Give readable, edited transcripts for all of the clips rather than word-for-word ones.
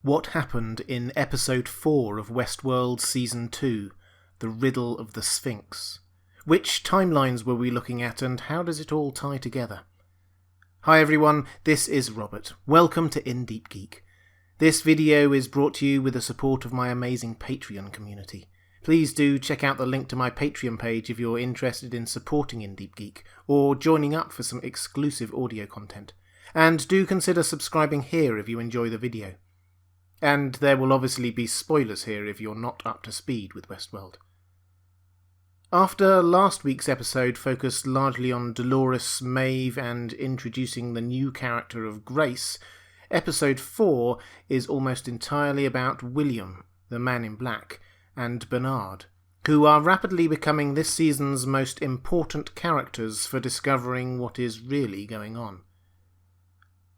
What happened in Episode 4 of Westworld Season 2, The Riddle of the Sphinx? Which timelines were we looking at, and how does it all tie together? Hi everyone, this is Robert. Welcome to Deep Geek. This video is brought to you with the support of my amazing Patreon community. Please do check out the link to my Patreon page if you're interested in supporting Deep Geek, or joining up for some exclusive audio content. And do consider subscribing here if you enjoy the video. And there will obviously be spoilers here if you're not up to speed with Westworld. After last week's episode focused largely on Dolores, Maeve and introducing the new character of Grace, episode 4 is almost entirely about William, the Man in Black, and Bernard, who are rapidly becoming this season's most important characters for discovering what is really going on.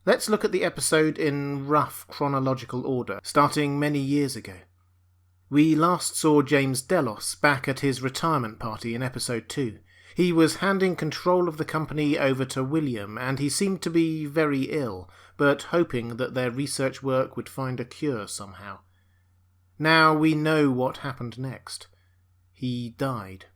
Let's look at the episode in rough chronological order, starting many years ago. We last saw James Delos back at his retirement party in episode 2. He was handing control of the company over to William, and he seemed to be very ill, but hoping that their research work would find a cure somehow. Now we know what happened next. He died.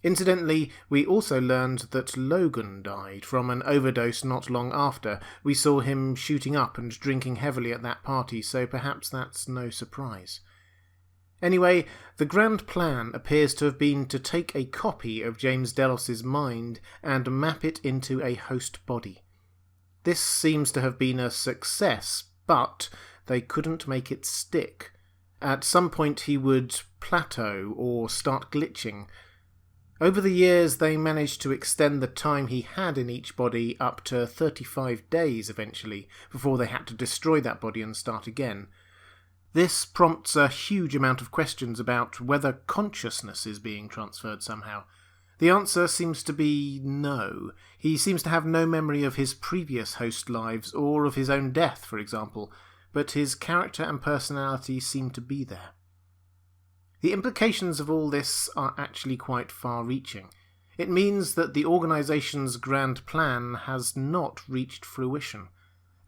Incidentally, we also learned that Logan died from an overdose not long after. We saw him shooting up and drinking heavily at that party, so perhaps that's no surprise. Anyway, the grand plan appears to have been to take a copy of James Delos's mind and map it into a host body. This seems to have been a success, but they couldn't make it stick. At some point he would plateau or start glitching. Over the years they managed to extend the time he had in each body up to 35 days eventually, before they had to destroy that body and start again. This prompts a huge amount of questions about whether consciousness is being transferred somehow. The answer seems to be no. He seems to have no memory of his previous host lives or of his own death, for example, but his character and personality seem to be there. The implications of all this are actually quite far-reaching. It means that the organisation's grand plan has not reached fruition.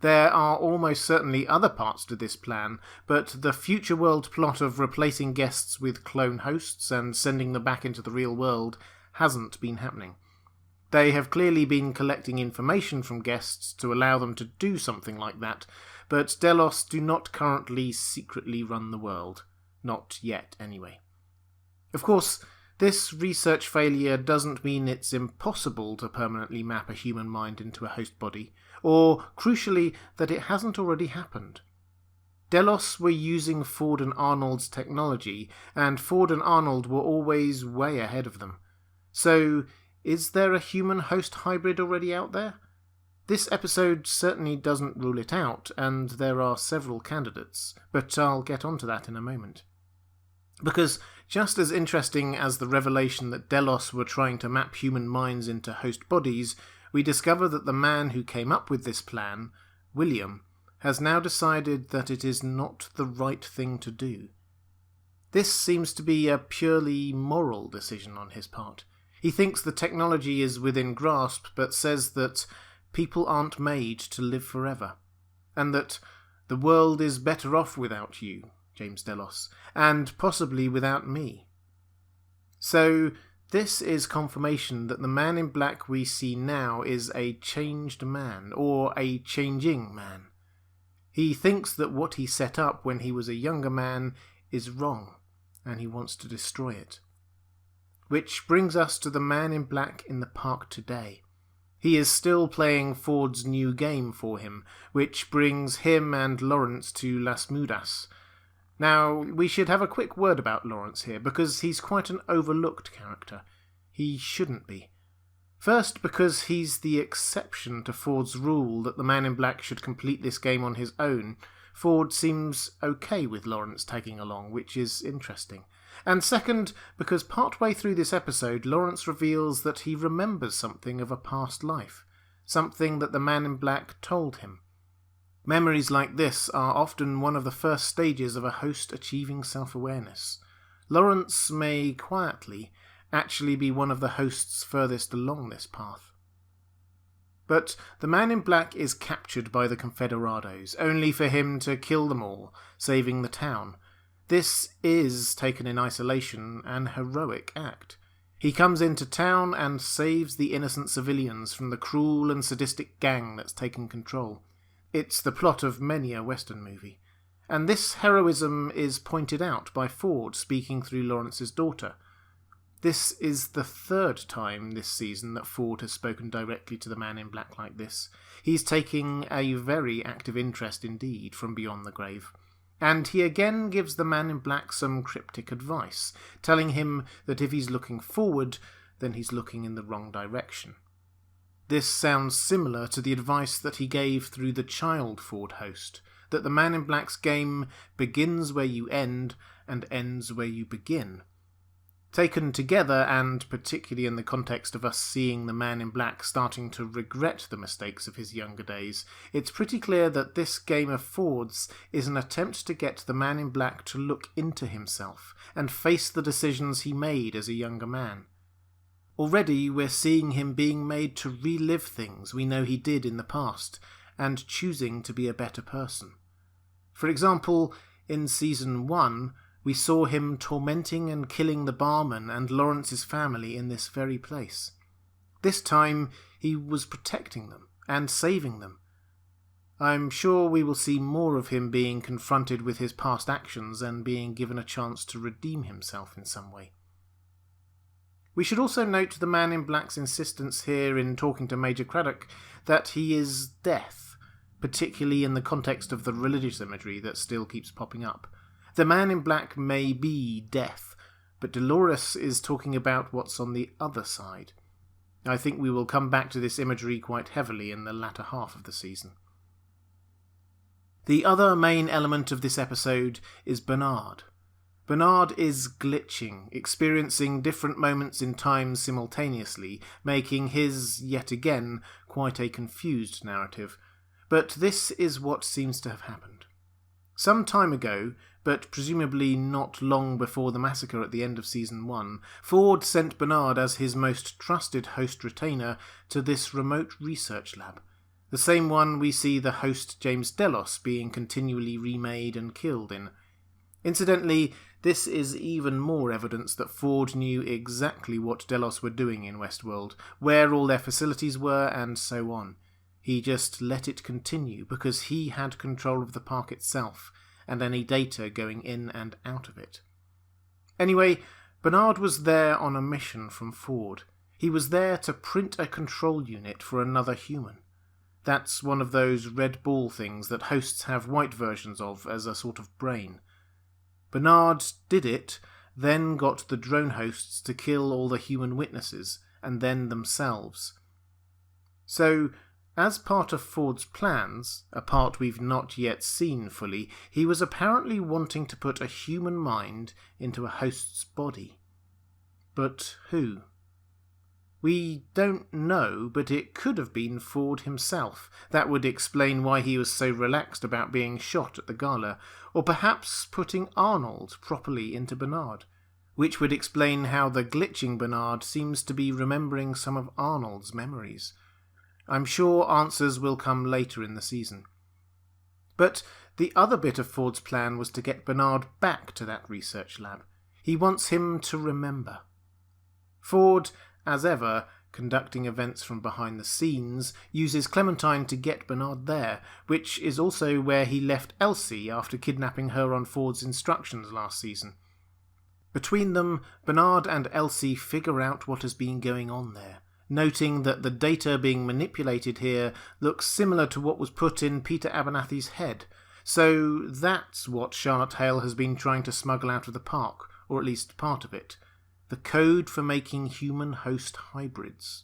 There are almost certainly other parts to this plan, but the future world plot of replacing guests with clone hosts and sending them back into the real world hasn't been happening. They have clearly been collecting information from guests to allow them to do something like that, but Delos do not currently secretly run the world. Not yet, anyway. Of course, this research failure doesn't mean it's impossible to permanently map a human mind into a host body, or, crucially, that it hasn't already happened. Delos were using Ford and Arnold's technology, and Ford and Arnold were always way ahead of them. So, is there a human-host hybrid already out there? This episode certainly doesn't rule it out, and there are several candidates, but I'll get onto that in a moment. Because just as interesting as the revelation that Delos were trying to map human minds into host bodies, we discover that the man who came up with this plan, William, has now decided that it is not the right thing to do. This seems to be a purely moral decision on his part. He thinks the technology is within grasp, but says that people aren't made to live forever, and that the world is better off without you, James Delos, and possibly without me. So, this is confirmation that the Man in Black we see now is a changed man, or a changing man. He thinks that what he set up when he was a younger man is wrong, and he wants to destroy it. Which brings us to the Man in Black in the park today. He is still playing Ford's new game for him, which brings him and Lawrence to Las Mudas. Now, we should have a quick word about Lawrence here, because he's quite an overlooked character. He shouldn't be. First, because he's the exception to Ford's rule that the Man in Black should complete this game on his own. Ford seems okay with Lawrence tagging along, which is interesting. And second, because partway through this episode, Lawrence reveals that he remembers something of a past life, something that the Man in Black told him. Memories like this are often one of the first stages of a host achieving self-awareness. Lawrence may quietly actually be one of the hosts furthest along this path. But the Man in Black is captured by the Confederados, only for him to kill them all, saving the town. This is, taken in isolation, an heroic act. He comes into town and saves the innocent civilians from the cruel and sadistic gang that's taken control. It's the plot of many a Western movie. And this heroism is pointed out by Ford speaking through Lawrence's daughter. This is the third time this season that Ford has spoken directly to the Man in Black like this. He's taking a very active interest indeed from beyond the grave. And he again gives the Man in Black some cryptic advice, telling him that if he's looking forward, then he's looking in the wrong direction. This sounds similar to the advice that he gave through the child Ford host, that the Man in Black's game begins where you end and ends where you begin. Taken together, and particularly in the context of us seeing the Man in Black starting to regret the mistakes of his younger days, it's pretty clear that this game of Ford's is an attempt to get the Man in Black to look into himself and face the decisions he made as a younger man. Already we're seeing him being made to relive things we know he did in the past, and choosing to be a better person. For example, in Season 1, we saw him tormenting and killing the barman and Lawrence's family in this very place. This time, he was protecting them and saving them. I'm sure we will see more of him being confronted with his past actions and being given a chance to redeem himself in some way. We should also note the Man in Black's insistence here in talking to Major Craddock that he is death, particularly in the context of the religious imagery that still keeps popping up. The Man in Black may be death, but Dolores is talking about what's on the other side. I think we will come back to this imagery quite heavily in the latter half of the season. The other main element of this episode is Bernard. Bernard is glitching, experiencing different moments in time simultaneously, making his, yet again, quite a confused narrative. But this is what seems to have happened. Some time ago, but presumably not long before the massacre at the end of Season 1, Ford sent Bernard as his most trusted host-retainer to this remote research lab, the same one we see the host James Delos being continually remade and killed in. Incidentally, this is even more evidence that Ford knew exactly what Delos were doing in Westworld, where all their facilities were, and so on. He just let it continue because he had control of the park itself, and any data going in and out of it. Anyway, Bernard was there on a mission from Ford. He was there to print a control unit for another human. That's one of those red ball things that hosts have white versions of as a sort of brain. Bernard did it, then got the drone hosts to kill all the human witnesses, and then themselves. So, as part of Ford's plans, a part we've not yet seen fully, he was apparently wanting to put a human mind into a host's body. But who? We don't know, but it could have been Ford himself. That would explain why he was so relaxed about being shot at the gala, or perhaps putting Arnold properly into Bernard, which would explain how the glitching Bernard seems to be remembering some of Arnold's memories. I'm sure answers will come later in the season. But the other bit of Ford's plan was to get Bernard back to that research lab. He wants him to remember. Ford, as ever, conducting events from behind the scenes, uses Clementine to get Bernard there, which is also where he left Elsie after kidnapping her on Ford's instructions last season. Between them, Bernard and Elsie figure out what has been going on there, noting that the data being manipulated here looks similar to what was put in Peter Abernathy's head. So that's what Charlotte Hale has been trying to smuggle out of the park, or at least part of it. The code for making human-host hybrids.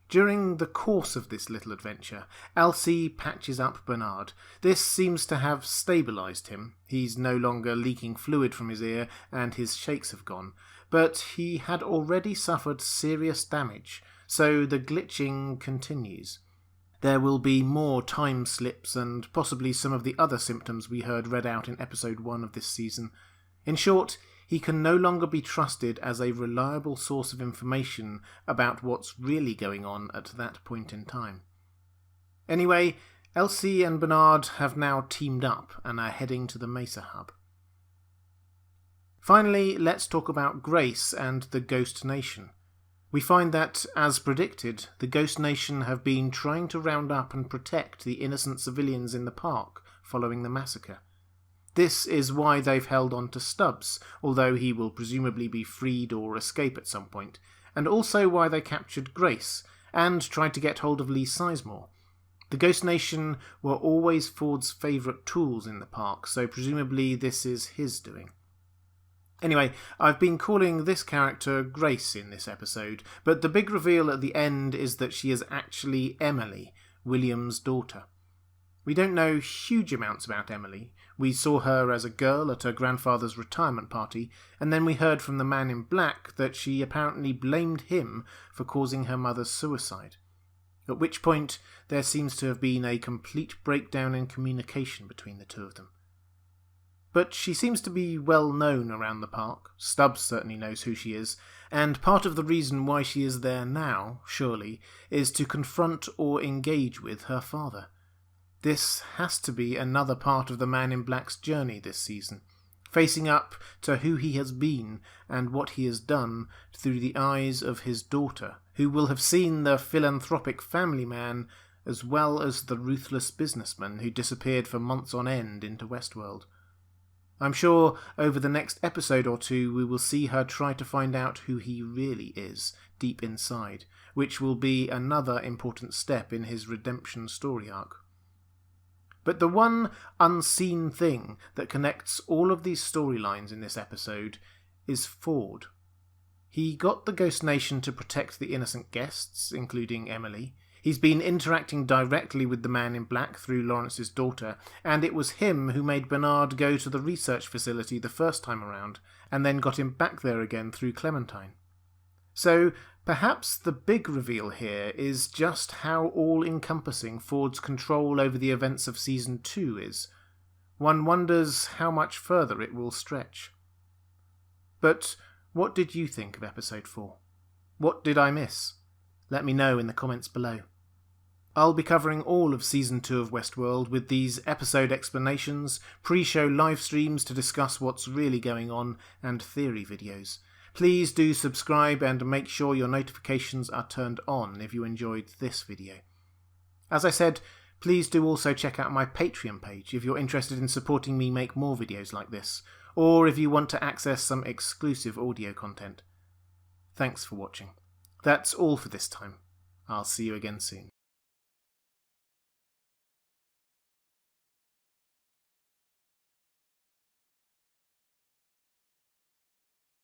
During the course of this little adventure, Elsie patches up Bernard. This seems to have stabilised him. He's no longer leaking fluid from his ear, and his shakes have gone. But he had already suffered serious damage, so the glitching continues. There will be more time slips and possibly some of the other symptoms we heard read out in episode 1 of this season. In short, he can no longer be trusted as a reliable source of information about what's really going on at that point in time. Anyway, Elsie and Bernard have now teamed up and are heading to the Mesa hub. Finally, let's talk about Grace and the Ghost Nation. We find that, as predicted, the Ghost Nation have been trying to round up and protect the innocent civilians in the park following the massacre. This is why they've held on to Stubbs, although he will presumably be freed or escape at some point, and also why they captured Grace and tried to get hold of Lee Sizemore. The Ghost Nation were always Ford's favourite tools in the park, so presumably this is his doing. Anyway, I've been calling this character Grace in this episode, but the big reveal at the end is that she is actually Emily, William's daughter. We don't know huge amounts about Emily. We saw her as a girl at her grandfather's retirement party, and then we heard from the man in black that she apparently blamed him for causing her mother's suicide. At which point there seems to have been a complete breakdown in communication between the two of them. But she seems to be well known around the park. Stubbs certainly knows who she is, and part of the reason why she is there now, surely, is to confront or engage with her father. This has to be another part of the Man in Black's journey this season, facing up to who he has been and what he has done through the eyes of his daughter, who will have seen the philanthropic family man as well as the ruthless businessman who disappeared for months on end into Westworld. I'm sure over the next episode or two we will see her try to find out who he really is, deep inside, which will be another important step in his redemption story arc. But the one unseen thing that connects all of these storylines in this episode is Ford. He got the Ghost Nation to protect the innocent guests, including Emily. He's been interacting directly with the Man in Black through Lawrence's daughter, and it was him who made Bernard go to the research facility the first time around, and then got him back there again through Clementine. So perhaps the big reveal here is just how all-encompassing Ford's control over the events of Season 2 is. One wonders how much further it will stretch. But what did you think of Episode 4? What did I miss? Let me know in the comments below. I'll be covering all of Season 2 of Westworld with these episode explanations, pre-show live streams to discuss what's really going on, and theory videos. Please do subscribe and make sure your notifications are turned on if you enjoyed this video. As I said, please do also check out my Patreon page if you're interested in supporting me make more videos like this, or if you want to access some exclusive audio content. Thanks for watching. That's all for this time. I'll see you again soon.